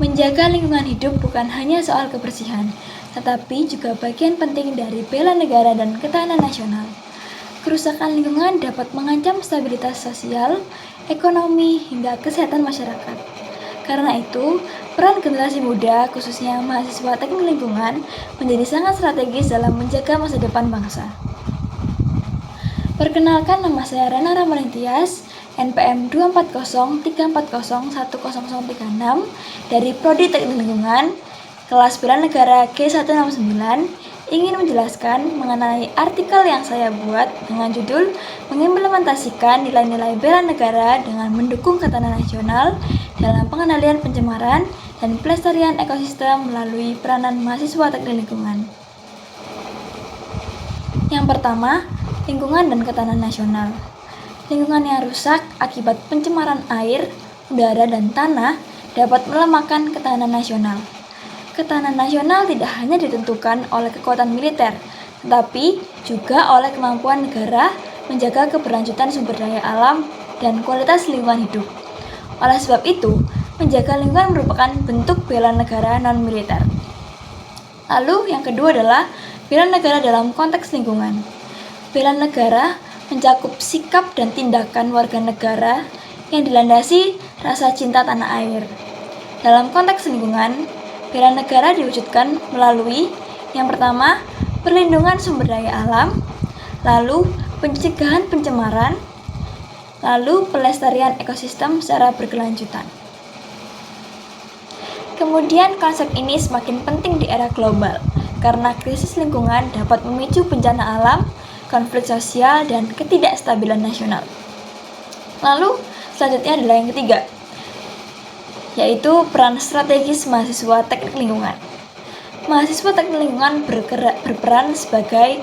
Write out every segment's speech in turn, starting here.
Menjaga lingkungan hidup bukan hanya soal kebersihan, tetapi juga bagian penting dari bela negara dan ketahanan nasional. Kerusakan lingkungan dapat mengancam stabilitas sosial, ekonomi, hingga kesehatan masyarakat. Karena itu, peran generasi muda, khususnya mahasiswa teknik lingkungan, menjadi sangat strategis dalam menjaga masa depan bangsa. Perkenalkan, nama saya Rana Ramalintias, NPM 24034010036 dari Prodi Teknik Lingkungan, kelas bela negara G169, ingin menjelaskan mengenai artikel yang saya buat dengan judul mengimplementasikan nilai-nilai bela negara dengan mendukung ketahanan nasional dalam pengendalian pencemaran dan pelestarian ekosistem melalui peranan mahasiswa teknik lingkungan. Yang pertama, lingkungan dan ketahanan nasional. Lingkungan yang rusak akibat pencemaran air, udara, dan tanah dapat melemahkan ketahanan nasional. Ketahanan nasional tidak hanya ditentukan oleh kekuatan militer, tetapi juga oleh kemampuan negara menjaga keberlanjutan sumber daya alam dan kualitas lingkungan hidup. Oleh sebab itu, menjaga lingkungan merupakan bentuk bela negara non-militer. Lalu yang kedua adalah bela negara dalam konteks lingkungan. Bela negara mencakup sikap dan tindakan warga negara yang dilandasi rasa cinta tanah air. Dalam konteks lingkungan, bela negara diwujudkan melalui yang pertama, perlindungan sumber daya alam, lalu pencegahan pencemaran, lalu pelestarian ekosistem secara berkelanjutan. Kemudian konsep ini semakin penting di era global, karena krisis lingkungan dapat memicu bencana alam, konflik sosial, dan ketidakstabilan nasional. Lalu, selanjutnya adalah yang ketiga, yaitu peran strategis mahasiswa teknik lingkungan. Mahasiswa teknik lingkungan berperan sebagai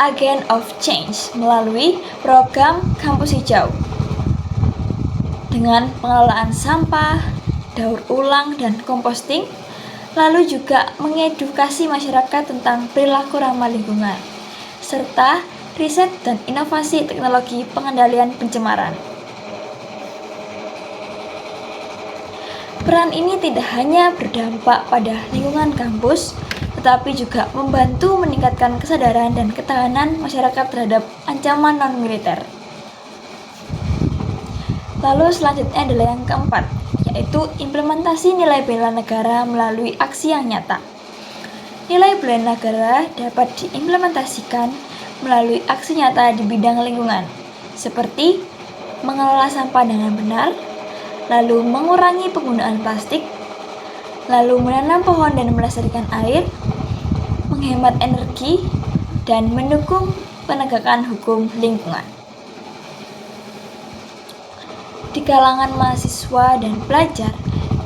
agent of change melalui program Kampus Hijau dengan pengelolaan sampah, daur ulang, dan composting, lalu juga mengedukasi masyarakat tentang perilaku ramah lingkungan, serta riset dan inovasi teknologi pengendalian pencemaran. Peran ini tidak hanya berdampak pada lingkungan kampus, tetapi juga membantu meningkatkan kesadaran dan ketahanan masyarakat terhadap ancaman non-militer. Lalu selanjutnya adalah yang keempat, yaitu implementasi nilai bela negara melalui aksi yang nyata. Nilai bela negara dapat diimplementasikan melalui aksi nyata di bidang lingkungan, seperti mengelola sampah dengan benar, lalu mengurangi penggunaan plastik, lalu menanam pohon dan melestarikan air, menghemat energi, dan mendukung penegakan hukum lingkungan. Di kalangan mahasiswa dan pelajar,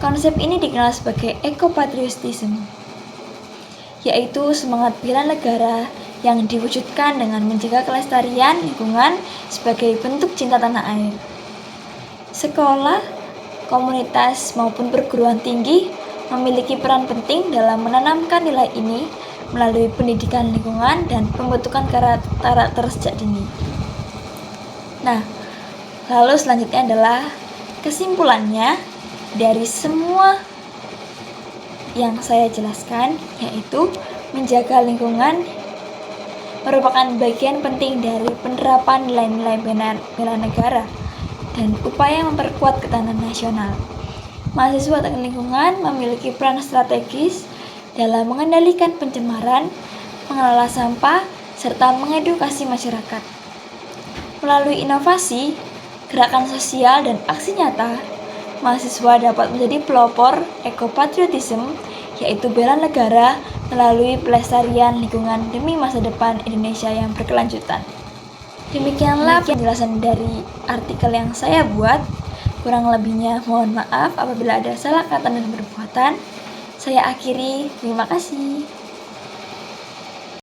konsep ini dikenal sebagai ekopatriotisme, yaitu semangat bela negara yang diwujudkan dengan menjaga kelestarian lingkungan sebagai bentuk cinta tanah air. Sekolah, komunitas, maupun perguruan tinggi memiliki peran penting dalam menanamkan nilai ini melalui pendidikan lingkungan dan pembentukan karakter sejak dini. Nah, lalu selanjutnya adalah kesimpulannya dari semua yang saya jelaskan, yaitu menjaga lingkungan merupakan bagian penting dari penerapan nilai-nilai bela negara dan upaya memperkuat ketahanan nasional. Mahasiswa teknik lingkungan memiliki peran strategis dalam mengendalikan pencemaran, mengelola sampah, serta mengedukasi masyarakat. Melalui inovasi, gerakan sosial, dan aksi nyata, mahasiswa dapat menjadi pelopor ekopatriotisme, yaitu bela negara melalui pelestarian lingkungan demi masa depan Indonesia yang berkelanjutan. Demikianlah penjelasan dari artikel yang saya buat. Kurang lebihnya mohon maaf apabila ada salah kata dan perbuatan. Saya akhiri, terima kasih.